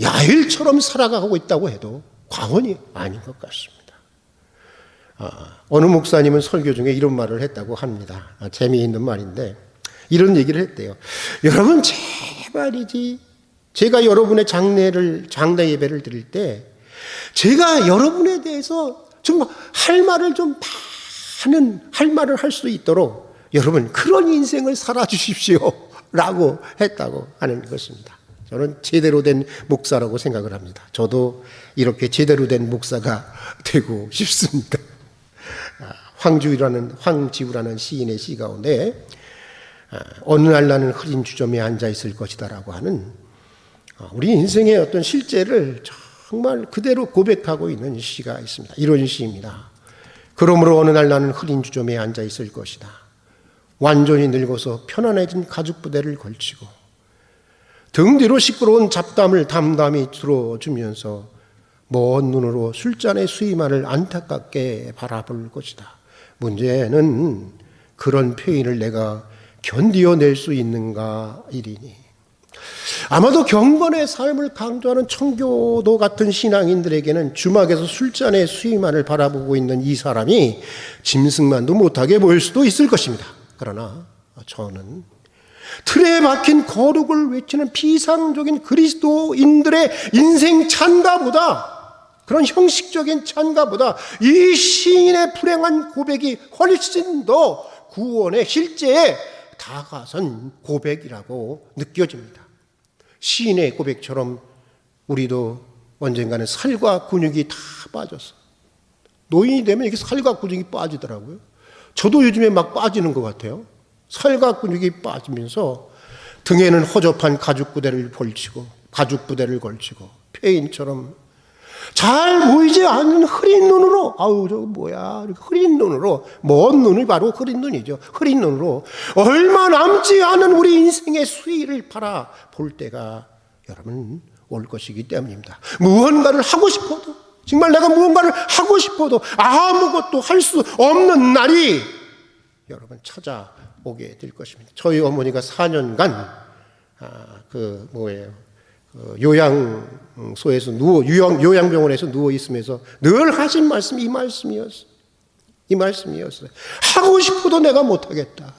야일처럼 살아가고 있다고 해도 과언이 아닌 것 같습니다. 어느 목사님은 설교 중에 이런 말을 했다고 합니다. 재미있는 말인데 이런 얘기를 했대요. 여러분 제발이지 제가 여러분의 장례 예배를 드릴 때 제가 여러분에 대해서 정말 할 말을 할 수 있도록 여러분 그런 인생을 살아주십시오 라고 했다고 하는 것입니다. 저는 제대로 된 목사라고 생각을 합니다. 저도 이렇게 제대로 된 목사가 되고 싶습니다. 황지우라는 시인의 시 가운데 어느 날 나는 흐린 주점에 앉아 있을 것이다라고 하는 우리 인생의 어떤 실제를 정말 그대로 고백하고 있는 시가 있습니다. 이런 시입니다. 그러므로 어느 날 나는 흐린 주점에 앉아 있을 것이다. 완전히 늙어서 편안해진 가죽 부대를 걸치고 등 뒤로 시끄러운 잡담을 담담히 들어주면서 먼 눈으로 술잔의 수위만을 안타깝게 바라볼 것이다. 문제는 그런 표현을 내가 견디어낼 수 있는가 이리니. 아마도 경건의 삶을 강조하는 청교도 같은 신앙인들에게는 주막에서 술잔의 수위만을 바라보고 있는 이 사람이 짐승만도 못하게 보일 수도 있을 것입니다. 그러나 저는 틀에 박힌 거룩을 외치는 비상적인 그리스도인들의 인생 찬가보다 그런 형식적인 찬가보다 이 시인의 불행한 고백이 훨씬 더 구원의 실제에 다가선 고백이라고 느껴집니다. 시인의 고백처럼 우리도 언젠가는 살과 근육이 다 빠져서 노인이 되면 이렇게 살과 근육이 빠지더라고요. 저도 요즘에 막 빠지는 것 같아요. 살과 근육이 빠지면서 등에는 허접한 가죽 부대를 걸치고 폐인처럼 잘 보이지 않는 흐린 눈으로 저거 뭐야 흐린 눈으로 먼 눈이 바로 흐린 눈이죠. 흐린 눈으로 얼마 남지 않은 우리 인생의 수위를 바라볼 때가 여러분 올 것이기 때문입니다. 무언가를 하고 싶어도 정말 내가 무언가를 하고 싶어도 아무것도 할 수 없는 날이 여러분 찾아오게 될 것입니다. 저희 어머니가 4년간 요양소에서 요양병원에서 누워 있으면서 늘 하신 말씀이 이 말씀이었어요. 하고 싶어도 내가 못하겠다.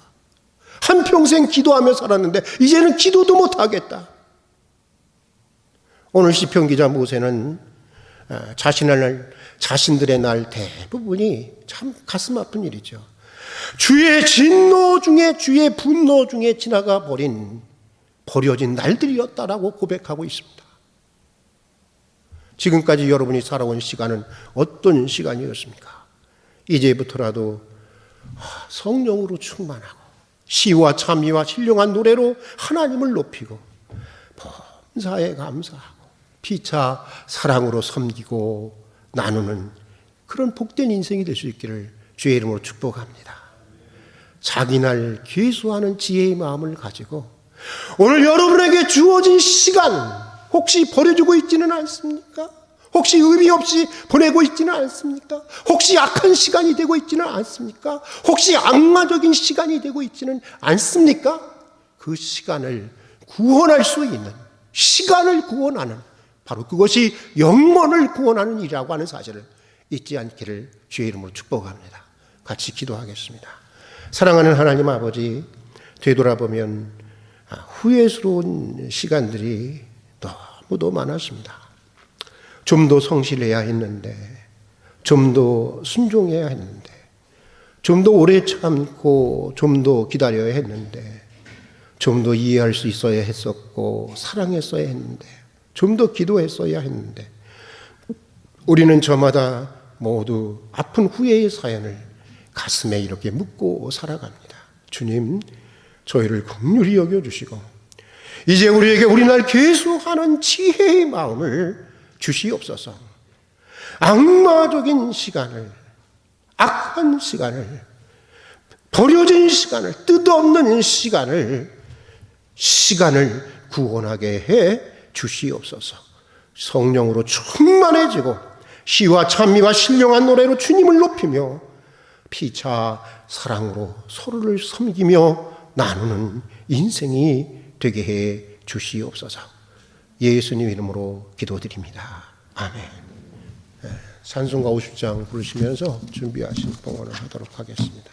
한평생 기도하며 살았는데 이제는 기도도 못하겠다. 오늘 시편 기자 모세는 자신들의 날 대부분이 참 가슴 아픈 일이죠. 주의 진노 중에 주의 분노 중에 지나가 버려진 날들이었다라고 고백하고 있습니다. 지금까지 여러분이 살아온 시간은 어떤 시간이었습니까? 이제부터라도 성령으로 충만하고 시와 찬미와 신령한 노래로 하나님을 높이고 범사에 감사하고 피차 사랑으로 섬기고 나누는 그런 복된 인생이 될 수 있기를 주의 이름으로 축복합니다. 자기 날 계수하는 지혜의 마음을 가지고 오늘 여러분에게 주어진 시간 혹시 버려주고 있지는 않습니까? 혹시 의미 없이 보내고 있지는 않습니까? 혹시 악한 시간이 되고 있지는 않습니까? 혹시 악마적인 시간이 되고 있지는 않습니까? 그 시간을 구원할 수 있는, 시간을 구원하는, 바로 그것이 영혼을 구원하는 일이라고 하는 사실을 잊지 않기를 주의 이름으로 축복합니다. 같이 기도하겠습니다. 사랑하는 하나님 아버지, 되돌아보면 후회스러운 시간들이 너무도 많았습니다. 좀 더 성실해야 했는데, 좀 더 순종해야 했는데, 좀 더 오래 참고 좀 더 기다려야 했는데, 좀 더 이해할 수 있어야 했었고 사랑했어야 했는데, 좀 더 기도했어야 했는데, 우리는 저마다 모두 아픈 후회의 사연을 가슴에 이렇게 묻고 살아갑니다. 주님, 저희를 긍휼히 여겨주시고 이제 우리에게 우리날 계수하는 지혜의 마음을 주시옵소서. 악마적인 시간을, 악한 시간을, 버려진 시간을, 뜻없는 시간을 구원하게 해 주시옵소서. 성령으로 충만해지고 시와 찬미와 신령한 노래로 주님을 높이며 피차 사랑으로 서로를 섬기며 나누는 인생이 되게 해 주시옵소서. 예수님 이름으로 기도드립니다. 아멘. 찬송가 50장 부르시면서 준비하신 봉헌을 하도록 하겠습니다.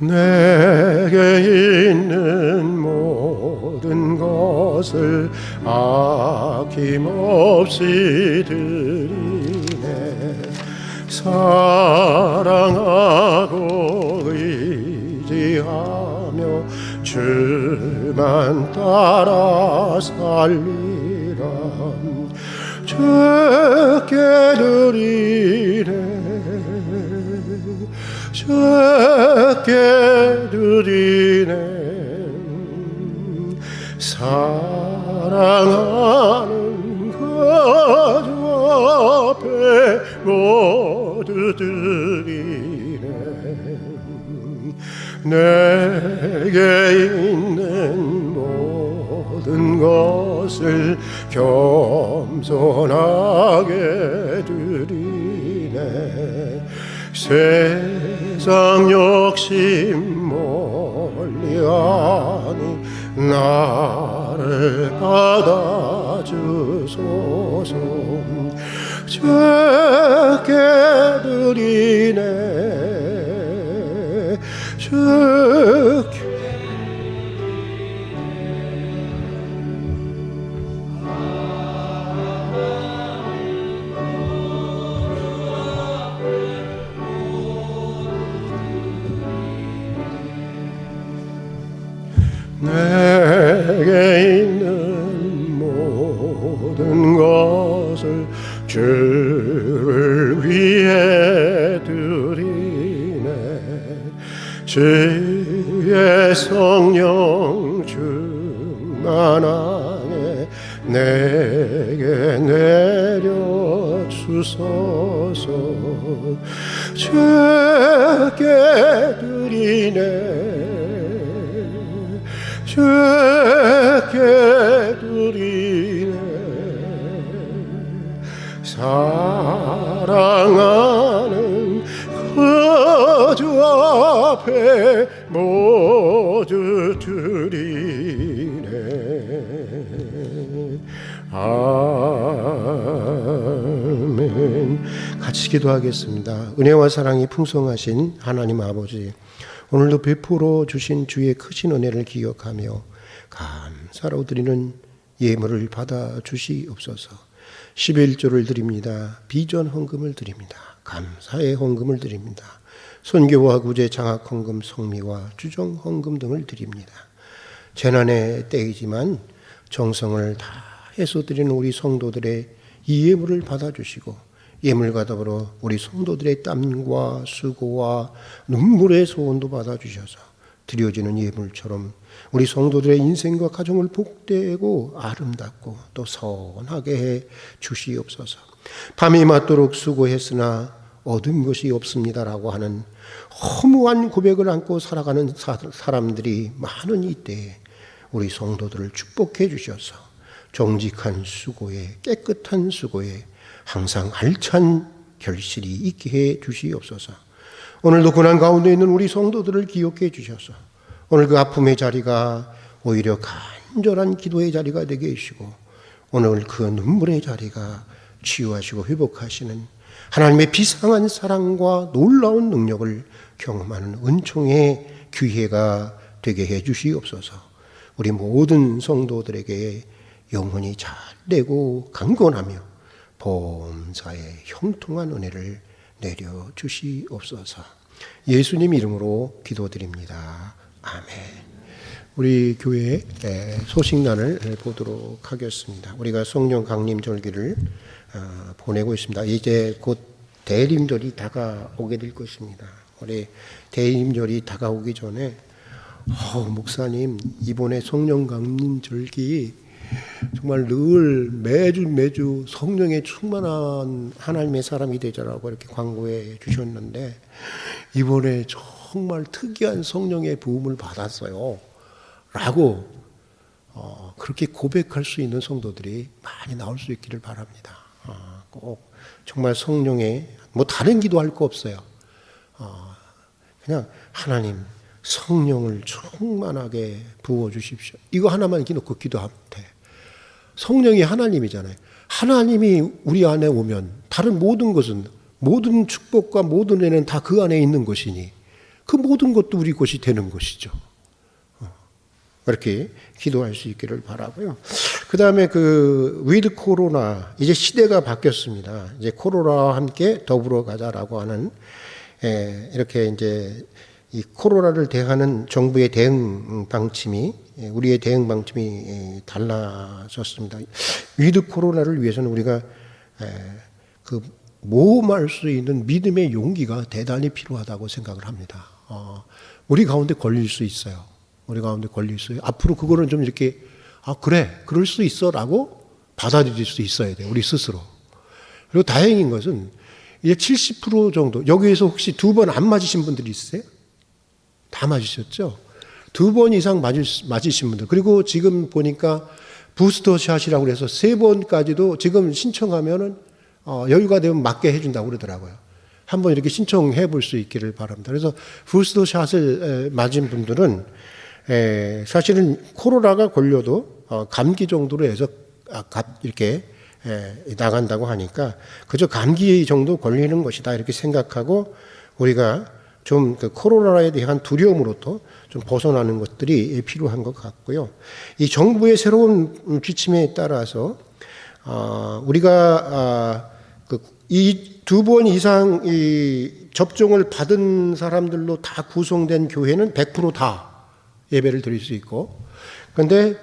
내게 있는 모든 것을 아낌없이 드리네. 사랑하고 의지하며 주만 따라 살리라. 주께 드리네. 주께 드리네. 사랑하는 그 앞에 모두 드리네. 내게 있는 모든 것을 겸손하게 드리네. 세상 욕심 멀리하니 나를 받아주소서. 주께 드리네. 주께 내게 있는 모든 것을 주를 위해 드리네. 주의 성령 충만하게 내게 내려주소서. 주께 드리네. 주께 드리네. 사랑하는 그 주 앞에 모두 드리네. 아멘. 같이 기도하겠습니다. 은혜와 사랑이 풍성하신 하나님 아버지, 오늘도 베풀어 주신 주의 크신 은혜를 기억하며 감사로 드리는 예물을 받아 주시옵소서. 11조를 드립니다. 비전 헌금을 드립니다. 감사의 헌금을 드립니다. 선교와 구제 장학 헌금, 성미와 주정 헌금 등을 드립니다. 재난의 때이지만 정성을 다해서 드리는 우리 성도들의 이 예물을 받아주시고 예물과 더불어 우리 성도들의 땀과 수고와 눈물의 소원도 받아주셔서 드려지는 예물처럼 우리 성도들의 인생과 가정을 복되고 아름답고 또 선하게 해 주시옵소서. 밤이 맞도록 수고했으나 얻은 것이 없습니다라고 하는 허무한 고백을 안고 살아가는 사람들이 많은 이때에 우리 성도들을 축복해 주셔서 정직한 수고에, 깨끗한 수고에 항상 알찬 결실이 있게 해 주시옵소서. 오늘도 고난 가운데 있는 우리 성도들을 기억해 주셔서 오늘 그 아픔의 자리가 오히려 간절한 기도의 자리가 되게 해주시고 오늘 그 눈물의 자리가 치유하시고 회복하시는 하나님의 비상한 사랑과 놀라운 능력을 경험하는 은총의 기회가 되게 해 주시옵소서. 우리 모든 성도들에게 영혼이 잘되고 강건하며 범사의 형통한 은혜를 내려 주시옵소서. 예수님 이름으로 기도드립니다. 아멘. 우리 교회 소식란을 보도록 하겠습니다. 우리가 성령 강림 절기를 보내고 있습니다. 이제 곧 대림절이 다가오게 될 것입니다. 우리 대림절이 다가오기 전에 목사님 이번에 성령 강림 절기 정말 늘 매주 성령에 충만한 하나님의 사람이 되자라고 이렇게 광고해 주셨는데 이번에 정말 특이한 성령의 부음을 받았어요 라고 그렇게 고백할 수 있는 성도들이 많이 나올 수 있기를 바랍니다. 꼭 정말 성령에 뭐 다른 기도할 거 없어요. 그냥 하나님 성령을 충만하게 부어주십시오. 이거 하나만 기놓고 기도하면 돼. 성령이 하나님이잖아요. 하나님이 우리 안에 오면 다른 모든 것은, 모든 축복과 모든 은혜는 다 그 안에 있는 것이니 그 모든 것도 우리 것이 되는 것이죠. 그렇게 기도할 수 있기를 바라고요. 그 다음에 위드 코로나, 이제 시대가 바뀌었습니다. 이제 코로나와 함께 더불어 가자라고 하는, 이렇게 이제 이 코로나를 대하는 정부의 대응 방침이, 우리의 대응 방침이 달라졌습니다. 위드 코로나를 위해서는 우리가 모험할 수 있는 믿음의 용기가 대단히 필요하다고 생각을 합니다. 우리 가운데 걸릴 수 있어요. 우리 가운데 걸릴 수 있어요. 앞으로 그거는 좀 이렇게 그래 그럴 수 있어 라고 받아들일 수 있어야 돼요. 우리 스스로. 그리고 다행인 것은 이제 70% 정도, 여기에서 혹시 2번 안 맞으신 분들이 있으세요? 다 맞으셨죠? 2번 이상 맞으신 분들, 그리고 지금 보니까 부스터 샷이라고 해서 3번까지도 지금 신청하면은 여유가 되면 맞게 해준다고 그러더라고요. 한번 이렇게 신청해 볼 수 있기를 바랍니다. 그래서 부스터 샷을 맞은 분들은 사실은 코로나가 걸려도 감기 정도로 해서 이렇게 나간다고 하니까 그저 감기 정도 걸리는 것이다 이렇게 생각하고 우리가 좀 그 코로나에 대한 두려움으로부터 좀 벗어나는 것들이 필요한 것 같고요. 이 정부의 새로운 지침에 따라서 우리가 이 2번 이상 이 접종을 받은 사람들로 다 구성된 교회는 100% 다 예배를 드릴 수 있고, 그런데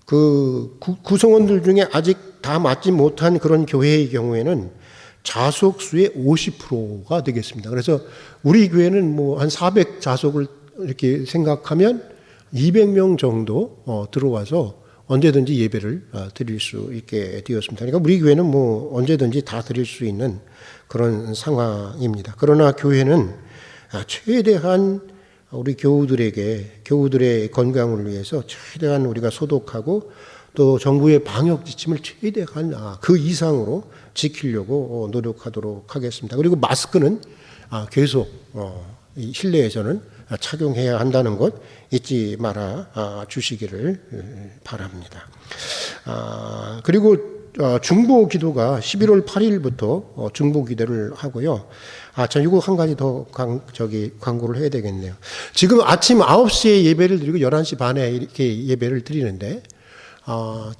그 구성원들 중에 아직 다 맞지 못한 그런 교회의 경우에는 자속수의 50%가 되겠습니다. 그래서 우리 교회는 뭐 한 400 자속을 이렇게 생각하면 200명 정도 들어와서 언제든지 예배를 드릴 수 있게 되었습니다. 그러니까 우리 교회는 뭐 언제든지 다 드릴 수 있는 그런 상황입니다. 그러나 교회는 최대한 우리 교우들의 건강을 위해서 최대한 우리가 소독하고 또 정부의 방역 지침을 최대한 그 이상으로 지키려고 노력하도록 하겠습니다. 그리고 마스크는 계속 실내에서는 착용해야 한다는 것 잊지 말아 주시기를 바랍니다. 그리고 중보 기도가 11월 8일부터 중보 기도를 하고요. 이거 한 가지 더 광고를 해야 되겠네요. 지금 아침 9시에 예배를 드리고 11시 반에 이렇게 예배를 드리는데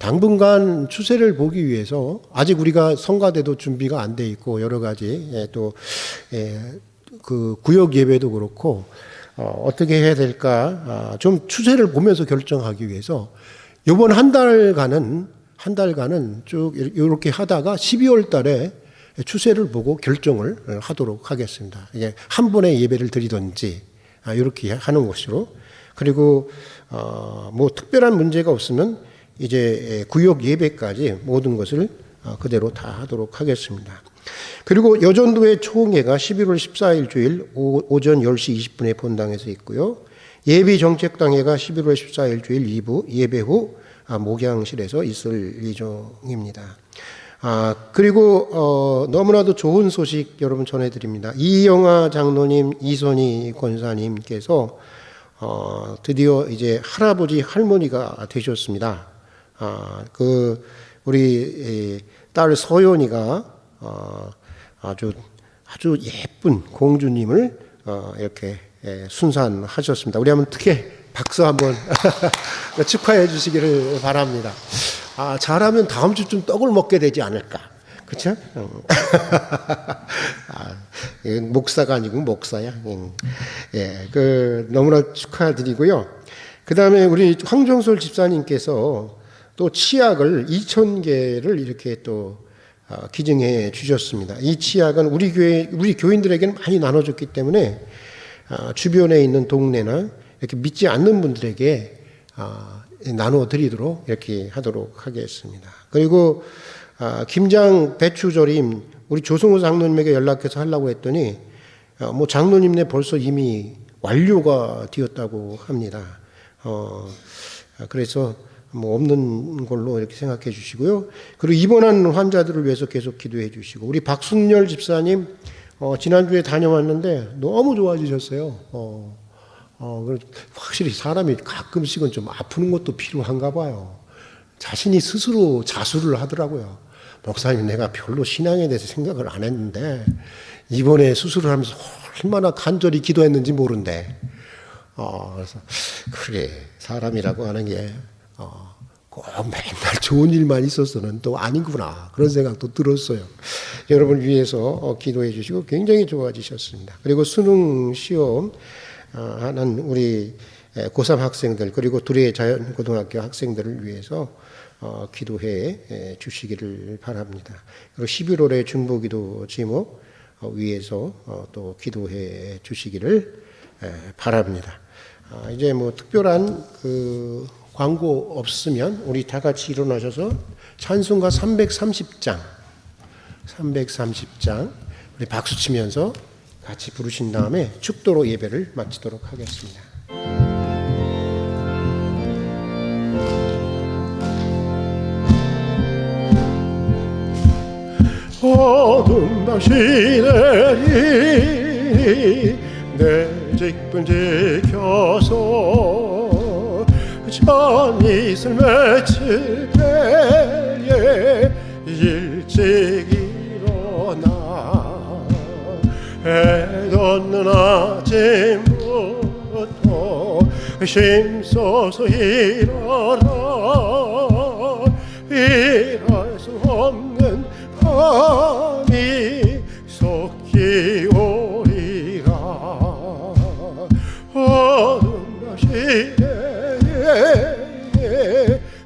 당분간 추세를 보기 위해서 아직 우리가 성가대도 준비가 안 돼 있고 여러 가지 또 그 구역 예배도 그렇고 어떻게 해야 될까 좀 추세를 보면서 결정하기 위해서 이번 한 달간은 쭉 이렇게 하다가 12월 달에 추세를 보고 결정을 하도록 하겠습니다. 이게 한 번에 예배를 드리든지 이렇게 하는 것으로 그리고 뭐 특별한 문제가 없으면 이제 구역 예배까지 모든 것을 그대로 다 하도록 하겠습니다. 그리고 여전도회 총회가 11월 14일 주일 오전 10시 20분에 본당에서 있고요. 예비정책당회가 11월 14일 주일 2부 예배 후 목양실에서 있을 예정입니다. 그리고 너무나도 좋은 소식 여러분 전해드립니다. 이영아 장로님, 이선희 권사님께서 드디어 이제 할아버지 할머니가 되셨습니다. 우리 딸 서연이가 아주 예쁜 공주님을 이렇게 순산하셨습니다. 우리 한번 특히 박수 한번 축하해 주시기를 바랍니다. 잘하면 다음 주쯤 떡을 먹게 되지 않을까. 그렇죠? 목사가 아니고 목사야. 너무나 축하드리고요. 그 다음에 우리 황정솔 집사님께서 또 치약을 2,000개를 이렇게 또 기증해 주셨습니다. 이 치약은 우리 교인들에게는 많이 나눠줬기 때문에 주변에 있는 동네나 이렇게 믿지 않는 분들에게 나눠 드리도록 이렇게 하도록 하겠습니다. 그리고 김장 배추조림 우리 조승호 장로님에게 연락해서 하려고 했더니 뭐 장로님네 벌써 이미 완료가 되었다고 합니다. 그래서 뭐 없는 걸로 이렇게 생각해 주시고요. 그리고 입원한 환자들을 위해서 계속 기도해 주시고 우리 박순열 집사님 지난주에 다녀왔는데 너무 좋아지셨어요. 확실히 사람이 가끔씩은 좀 아프는 것도 필요한가 봐요. 자신이 스스로 자수를 하더라고요. 목사님, 내가 별로 신앙에 대해서 생각을 안 했는데 이번에 수술을 하면서 얼마나 간절히 기도했는지 모른대. 그래서 그래, 사람이라고 하는 게 꼭 맨날 좋은 일만 있어서는 또 아니구나, 그런 생각도 들었어요. 여러분 위해서 기도해 주시고 굉장히 좋아지셨습니다. 그리고 수능 시험 하는 우리 고3 학생들 그리고 둘의 자연고등학교 학생들을 위해서 기도해 주시기를 바랍니다. 그리고 11월에 중보기도 제목 위해서 또 기도해 주시기를 바랍니다. 이제 뭐 특별한 광고 없으면 우리 다 같이 일어나셔서 찬송가 330장 우리 박수 치면서 같이 부르신 다음에 축도로 예배를 마치도록 하겠습니다. 어둠 밤 시내리 내 직분 지켜서 전이슬 맺힐 때에 일찍 일어나 해 돋는 아침부터 힘써서 일어나 일할 수 없는 밤이 속히 오리라. 어둠 시대에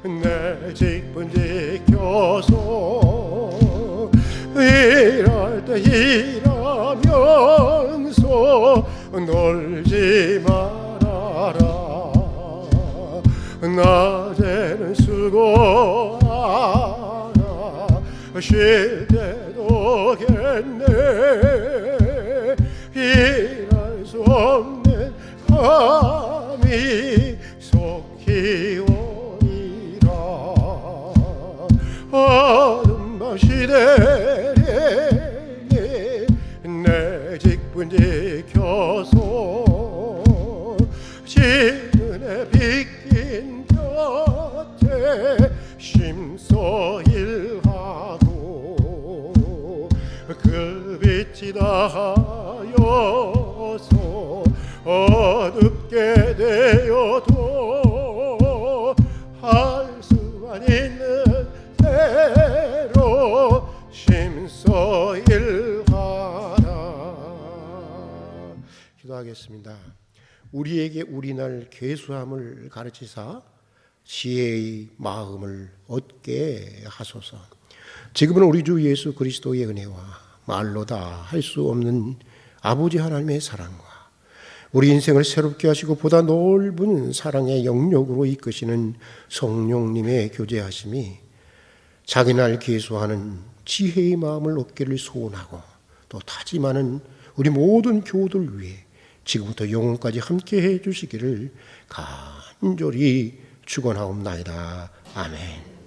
내 직분 지켜서 일할 때 일하면서 놀지 말아라. 낮에는 수고하라 쉴 때도 겠네. 일할 수 없는 밤이 속히 오리라. 어둠 밤 시대에 내 직분 지켜서 지은에 빗긴 곁에 심서 일하고 그 빛이 닿아여서 어둡게 되어도 할 수만 있는 대로 심서 일하라. 기도하겠습니다. 우리에게 우리날 괴수함을 가르치사 지혜의 마음을 얻게 하소서. 지금은 우리 주 예수 그리스도의 은혜와 말로 다 할 수 없는 아버지 하나님의 사랑과 우리 인생을 새롭게 하시고 보다 넓은 사랑의 영역으로 이끄시는 성령님의 교제하심이 자기 날 계수하는 지혜의 마음을 얻기를 소원하고 또 다짐하는 우리 모든 교우들 위해 지금부터 영원까지 함께해 주시기를 간절히 축원하옵나이다. 아멘.